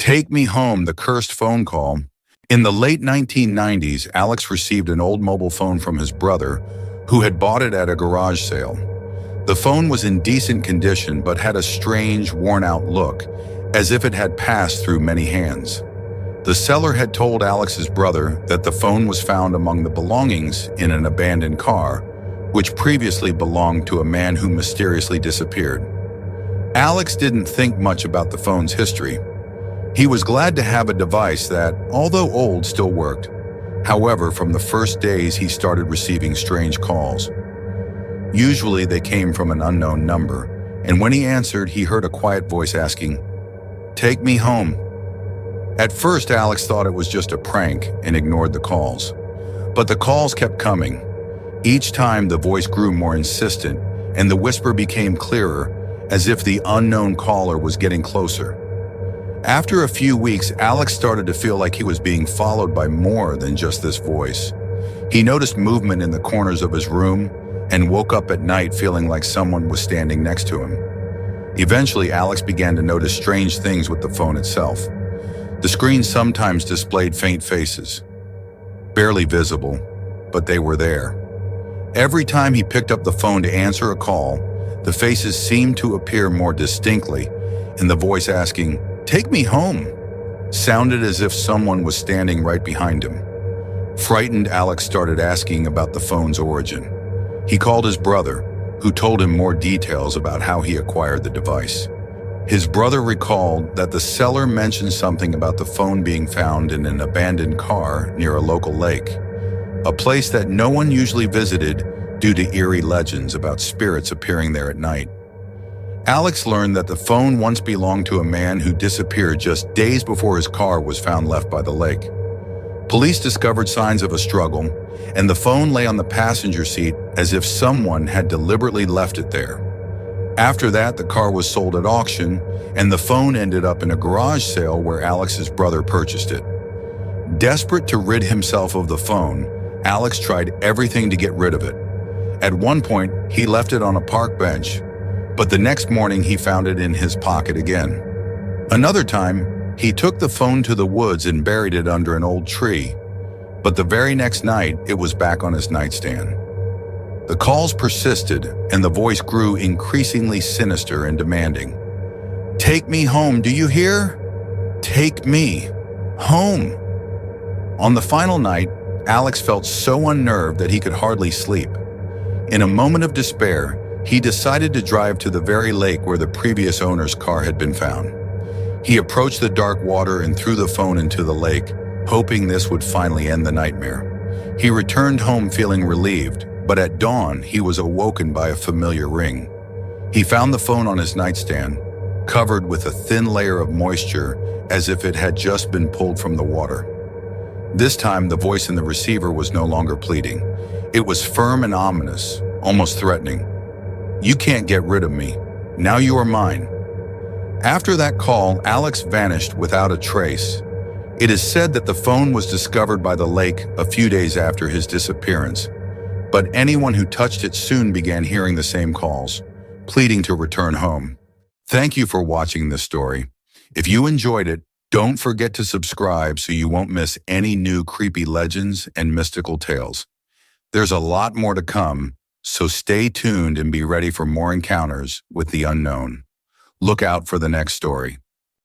Take Me Home, the cursed phone call. In the late 1990s, Alex received an old mobile phone from his brother, who had bought it at a garage sale. The phone was in decent condition but had a strange, worn-out look, as if it had passed through many hands. The seller had told Alex's brother that the phone was found among the belongings in an abandoned car, which previously belonged to a man who mysteriously disappeared. Alex didn't think much about the phone's history. He was glad to have a device that, although old, still worked. However, from the first days, he started receiving strange calls. Usually, they came from an unknown number, and when he answered, he heard a quiet voice asking, "Take me home." At first, Alex thought it was just a prank and ignored the calls. But the calls kept coming. Each time, the voice grew more insistent, and the whisper became clearer, as if the unknown caller was getting closer. After a few weeks, Alex started to feel like he was being followed by more than just this voice. He noticed movement in the corners of his room and woke up at night feeling like someone was standing next to him. Eventually, Alex began to notice strange things with the phone itself. The screen sometimes displayed faint faces, barely visible, but they were there. Every time he picked up the phone to answer a call, the faces seemed to appear more distinctly, and the voice asking, "Take me home," sounded as if someone was standing right behind him. Frightened, Alex started asking about the phone's origin. He called his brother, who told him more details about how he acquired the device. His brother recalled that the seller mentioned something about the phone being found in an abandoned car near a local lake, a place that no one usually visited due to eerie legends about spirits appearing there at night. Alex learned that the phone once belonged to a man who disappeared just days before his car was found left by the lake. Police discovered signs of a struggle, and the phone lay on the passenger seat as if someone had deliberately left it there. After that, the car was sold at auction, and the phone ended up in a garage sale where Alex's brother purchased it. Desperate to rid himself of the phone, Alex tried everything to get rid of it. At one point, he left it on a park bench, but the next morning he found it in his pocket again. Another time, he took the phone to the woods and buried it under an old tree, but the very next night it was back on his nightstand. The calls persisted, and the voice grew increasingly sinister and demanding. "Take me home, do you hear? Take me home." On the final night, Alex felt so unnerved that he could hardly sleep. In a moment of despair, he decided to drive to the very lake where the previous owner's car had been found. He approached the dark water and threw the phone into the lake, hoping this would finally end the nightmare. He returned home feeling relieved, but at dawn, he was awoken by a familiar ring. He found the phone on his nightstand, covered with a thin layer of moisture as if it had just been pulled from the water. This time, the voice in the receiver was no longer pleading. It was firm and ominous, almost threatening. "You can't get rid of me. Now you are mine." After that call, Alex vanished without a trace. It is said that the phone was discovered by the lake a few days after his disappearance, but anyone who touched it soon began hearing the same calls, pleading to return home. Thank you for watching this story. If you enjoyed it, don't forget to subscribe so you won't miss any new creepy legends and mystical tales. There's a lot more to come, so stay tuned and be ready for more encounters with the unknown. Look out for the next story.